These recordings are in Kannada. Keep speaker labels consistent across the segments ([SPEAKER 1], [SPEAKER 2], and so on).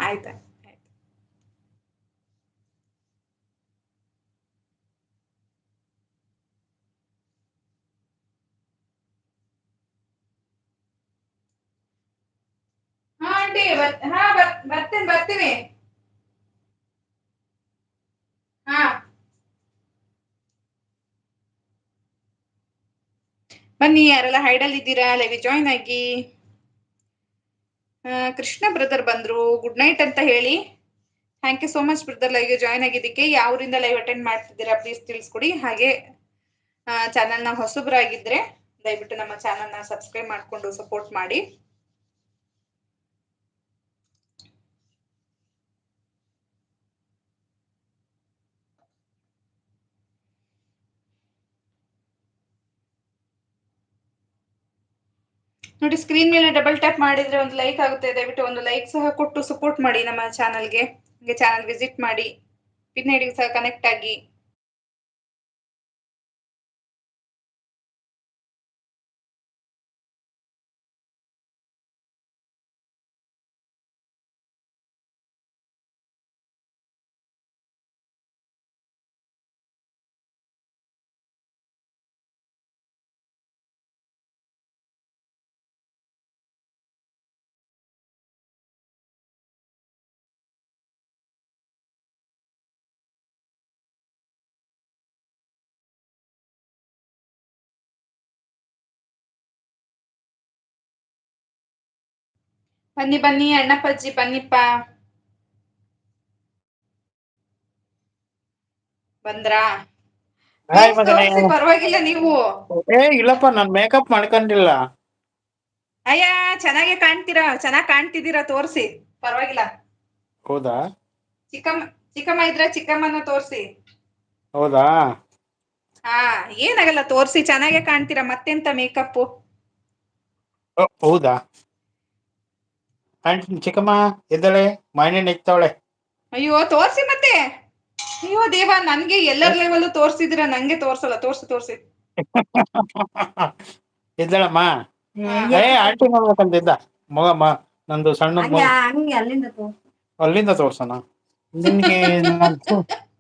[SPEAKER 1] ಆಯ್ತಾ. ಹಾ ಆಂಟಿ ಬರ್ತೀನಿ. ಹಾ ಬನ್ನಿ, ಯಾರೆಲ್ಲ ಹೈಡಲ್ ಇದ್ದೀರಾ ಲೈವ್ ಜಾಯ್ನ್ ಆಗಿ. ಕೃಷ್ಣ ಬ್ರದರ್ ಬಂದ್ರು, ಗುಡ್ ನೈಟ್ ಅಂತ ಹೇಳಿ. Thank you so much brother live join ಆಗಿದ್ದಕ್ಕೆ. ಯಾವರಿಂದ ಲೈವ್ ಅಟೆಂಡ್ ಮಾಡ್ತಿದ್ದೀರಾ ಪ್ಲೀಸ್ ತಿಳಿಸ್ಕೊಡಿ. ಹಾಗೆ ಚಾನಲ್ನ ಹೊಸಬ್ರಾಗಿದ್ರೆ ದಯವಿಟ್ಟು ನಮ್ಮ ಚಾನಲ್ನ ಸಬ್ಸ್ಕ್ರೈಬ್ ಮಾಡಿಕೊಂಡು ಸಪೋರ್ಟ್ ಮಾಡಿ. ನೋಡಿ, ಸ್ಕ್ರೀನ್ ಮೇಲೆ ಡಬಲ್ ಟ್ಯಾಪ್ ಮಾಡಿದ್ರೆ ಒಂದು ಲೈಕ್ ಆಗುತ್ತೆ. ದಯವಿಟ್ಟು ಒಂದು ಲೈಕ್ ಸಹ ಕೊಟ್ಟು ಸಪೋರ್ಟ್ ಮಾಡಿ ನಮ್ಮ ಚಾನಲ್ಗೆ. ಹಾಗೆ ಚಾನಲ್ ವಿಸಿಟ್ ಮಾಡಿ, ಪಿನ್ ಐಡಿಗೆ ಸಹ ಕನೆಕ್ಟ್ ಆಗಿ. ಬನ್ನಿ ಬನ್ನಿ ಅಣ್ಣಪ್ಪಜ್ಜಿ, ಬನ್ನಿಪ್ಪ. ಬಂದ್ರಾ?
[SPEAKER 2] ಹಾಯ್ ಮಗನೇ.
[SPEAKER 1] ಪರವಾಗಿಲ್ಲ ನೀವು.
[SPEAKER 2] ಇಲ್ಲಪ್ಪ, ನಾನ್ ಮೇಕಪ್ ಮಾಡ್ಕೊಂಡಿಲ್ಲ.
[SPEAKER 1] ಅಯ್ಯ, ಚೆನ್ನಾಗಿ ಕಾಣ್ತೀರಾ, ಚೆನ್ನಾಗ್ ಕಾಣ್ತಿದ್ದೀರಾ, ತೋರ್ಸಿ ಪರವಾಗಿಲ್ಲ.
[SPEAKER 2] ಹೌದಾ?
[SPEAKER 1] ಚಿಕ್ಕಮ್ಮ ಇದ್ರೆ ಚಿಕ್ಕಮ್ಮನ ತೋರ್ಸಿ.
[SPEAKER 2] ಹೌದಾ?
[SPEAKER 1] ಹಾ, ಏನಾಗಲ್ಲ ತೋರ್ಸಿ, ಚೆನ್ನಾಗೆ ಕಾಣ್ತೀರಾ, ಮತ್ತೆಂತ ಮೇಕಪ್.
[SPEAKER 2] ಹೌದಾ? ಚಿಕ್ಕಮ್ಮ ಎದ್ದಳೆ, ಮಾಯಣ್ಣ ಎತ್ತವಳೆ.
[SPEAKER 1] ಅಯ್ಯೋ ತೋರ್ಸಿ ಮತ್ತೆ. ಅಯ್ಯೋ ದೇವ, ನನ್ಗೆ ಎಲ್ಲರ ಲೆವೆಲ್ ತೋರ್ಸಿದಿರ, ನಂಗೆ ತೋರ್ಸಲ್ಲ. ತೋರ್ಸಿ.
[SPEAKER 2] ಎದ್ದಳಮ್ಮ. ಆಂಟಿ ನೋಡ್ಬೇಕಂತ ಇದ್ದ ಮಗಮ್ಮ. ನಂದು ಸಣ್ಣ ಅಲ್ಲಿಂದ ತೋರ್ಸಣ ನಿನ್ಗೆ.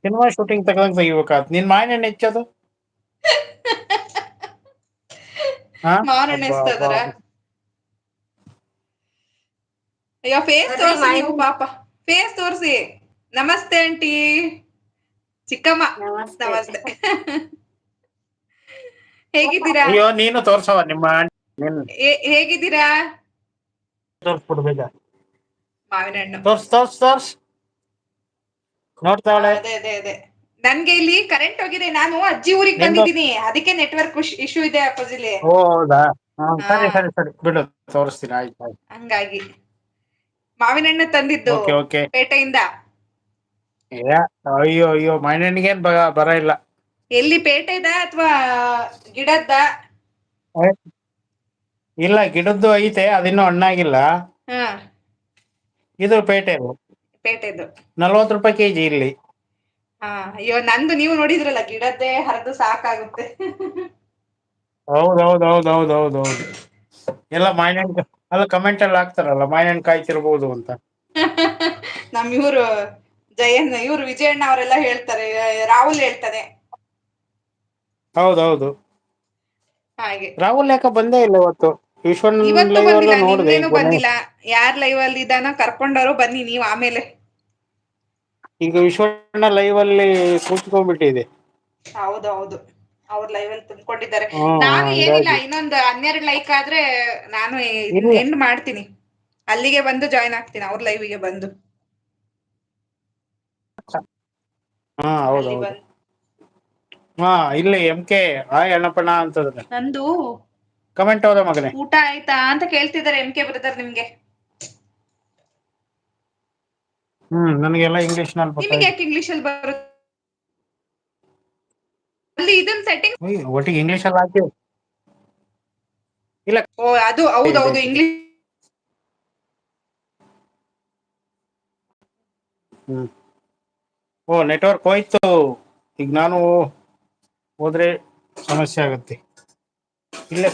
[SPEAKER 2] ಸಿನಿಮಾ ಶೂಟಿಂಗ್ ತಗದಂಗ್ ತೆಗಿಬೇಕಾತ್. ನಿನ್ ಮಾಯಣ್ಣ ಹೆಚ್ಚದು.
[SPEAKER 1] ಮಾವನಣ್ಣ ಎಸ್ತಾ ಇದಾರ. ಅಯ್ಯೋ ಫೇಸ್ ತೋರ್ಸಿ ನೀವು, ಪಾಪ ಫೇಸ್ ತೋರ್ಸಿ. ನಮಸ್ತೆ ಆಂಟಿ. ಚಿಕ್ಕಮ್ಮ ನಮಸ್ತೆ. ಹೇಗಿದ್ದೀರಾ?
[SPEAKER 2] ಅಯ್ಯೋ ನೀನು ತೋರ್ಸವ ನಿಮ್ಮ
[SPEAKER 1] ಹೇಗಿದ್ದೀರಾ?
[SPEAKER 2] ತೋರ್ಸ್ಬಿಡ್ಬೇಕ.
[SPEAKER 1] ಮಾವಿನ ಹಣ್ಣು
[SPEAKER 2] ತೋರ್ಸ್ ನೋಡ್ತಾವಳೆ.
[SPEAKER 1] ಅದೇ ನನ್ಗೆ ಇಲ್ಲಿ ಕರೆಂಟ್ ಹೋಗಿದೆ. ನಾನು ಅಜ್ಜಿ ಊರಿಗೆ
[SPEAKER 2] ನಿಂದು.
[SPEAKER 1] ಬಂದಿದ್ದೀನಿ, ಅದಕ್ಕೆ ನೆಟ್ವರ್ಕ್ ಇಶ್ಯೂ ಇದೆ ಅಪ್ಪಾಜಿಲಿ.
[SPEAKER 2] ಓ ಹೌದಾ? ಸರಿ ಬಿಡು, ತೋರಿಸ್ತೀನಿ. ಆಯ್ತು.
[SPEAKER 1] ಹಂಗಾಗಿ ಮಾವಿನ ಹಣ್ಣು ತಂದಿದ್ದು
[SPEAKER 2] ಓಕೆ.
[SPEAKER 1] ಪೇಟೆಯಿಂದ.
[SPEAKER 2] ಅಯ್ಯೋ ಮಾಯಣ್ಣನಿಗೇನ್ ಬರ ಇಲ್ಲ.
[SPEAKER 1] ಎಲ್ಲಿ, ಪೇಟೆದ ಅಥವಾ ಗಿಡದ್ದ?
[SPEAKER 2] ಇಲ್ಲ, ಗಿಡದ್ದು ಐತೆ, ಅದಿನ್ನೂ ಹಣ್ಣಾಗಿಲ್ಲ.
[SPEAKER 1] ಹಾ,
[SPEAKER 2] ಇದು ಪೇಟೆದು. 40 ರೂಪಾಯಿ ಕೆಜಿ ಇಲ್ಲಿ.
[SPEAKER 1] ಹಾ, ಅಯ್ಯೋ ನಂದು ನೀವು ನೋಡಿದ್ರಲ್ಲ, ಗಿಡದ್ದೇ ಹರಿದು ಸಾಕಾಗುತ್ತೆ.
[SPEAKER 2] ಹೌದೌದು. ಎಲ್ಲ ಮಾಯಣ್ಣ ಅಲ್ಲ, ಕಮೆಂಟ್ ಎಲ್ಲ ಹಾಕ್ತಾರಲ್ಲ, ಮಾಯಣ್ಣ ಕಾಯ್ತಿರ್ಬೋದು ಅಂತ.
[SPEAKER 1] ನಮ್ ಇವ್ರು ವಿಜಯಣ್ಣ ಅವರೆಲ್ಲ ಹೇಳ್ತಾರೆ, ರಾಹುಲ್ ಹೇಳ್ತಾನೆ.
[SPEAKER 2] ಹೌದೌದು.
[SPEAKER 1] ಹಾಗೆ
[SPEAKER 2] ರಾಹುಲ್ ಯಾಕ ಬಂದೇ ಇಲ್ಲ ಇವತ್ತು? ವಿಶ್ವನ್
[SPEAKER 1] ಇವತ್ತು
[SPEAKER 2] ಲೈವ್ ಅಲ್ಲೂ
[SPEAKER 1] ಬಂದಿಲ್ಲ,
[SPEAKER 2] ನೋಡ್ದೆ
[SPEAKER 1] ನಿನ್ನೇನು
[SPEAKER 2] ಕೊನೆ.
[SPEAKER 1] ಬಂದಿಲ್ಲ. ಯಾರ್ ಲೈವ್ ಅಲ್ಲಿ ಇದಾನೋ ಕರ್ಕೊಂಡಾರೋ ಬನ್ನಿ ನೀವು ಆಮೇಲೆ.
[SPEAKER 2] ಈಗ ವಿಶ್ವಣ್ಣ ಲೈವ್ ಅಲ್ಲಿ ಕೂತ್ಕೊಂಡ್ಬಿಟ್ಟಿದೆ.
[SPEAKER 1] ಹೌದೌದು, ಅವ್ರ ಲೈವ್ ಅಲ್ಲಿ ತುಂಬಿಕೊಂಡಿದ್ದಾರೆ. ನಾನು ಏನಿಲ್ಲ,
[SPEAKER 2] ಹಂಗಾಗಿ
[SPEAKER 1] ಇನ್ನೊಂದು 12 ಲೈಕ್ ಆದ್ರೆ ನಾನು
[SPEAKER 2] ಇಲ್ಲ.
[SPEAKER 1] ಎಂಡ್ ಮಾಡ್ತೀನಿ. ಅಲ್ಲಿಗೆ ಬಂದು ಜಾಯ್ನ್ ಆಗ್ತೀನಿ, ಅವ್ರ ಲೈವ್ಗೆ ಬಂದು.
[SPEAKER 2] ಹಾ,
[SPEAKER 1] ಅಲ್ಲಿ
[SPEAKER 2] ಹೌದೌದು.
[SPEAKER 1] ಬಂದು
[SPEAKER 2] ಹಾ, ಇಲ್ಲಿ MK ಹಾಯ್ ಅಣ್ಣಪ್ಪಣ್ಣ ಅಂತದ.
[SPEAKER 1] ನಂದು
[SPEAKER 2] ಕಮೆಂಟ್ ಹೌದ ಮಗನೇ.
[SPEAKER 1] ಊಟ ಆಯ್ತಾ ಅಂತ ಕೇಳ್ತಿದ್ದಾರೆ MK ಬ್ರದರ್ ನಿಮ್ಗೆ.
[SPEAKER 2] ನನಗೆಲ್ಲ ಇಂಗ್ಲಿಷ್ ನಲ್ಲಿ
[SPEAKER 1] ನಿಮಗೆ
[SPEAKER 2] ಗೊತ್ತಾಯ್ತು.
[SPEAKER 1] ಯಾಕೆ ಇಂಗ್ಲಿಷ್ ಅಲ್ಲಿ ಬರುತ್ತೆ? ಅಲ್ಲಿ ಇದನ್ನ ಸೆಟ್ಟಿಂಗ್.
[SPEAKER 2] ಒಟ್ಟಿಗೆ ಇಂಗ್ಲಿಷ್ ಅಲ್ಲಿ ಹಾಕಿ. ಇಲ್ಲ,
[SPEAKER 1] ಓ, ಅದು ಹೌದೌದು,
[SPEAKER 2] ಇದೆ.
[SPEAKER 1] ಇಂಗ್ಲಿಷ್.
[SPEAKER 2] ನೆಟ್ವರ್ಕ್ ಹೋಯ್ತು. ಈಗ ನಾನು ಹೋದ್ರೆ ಸಮಸ್ಯೆ ಆಗತ್ತೆ. ಇಲ್ಲೇ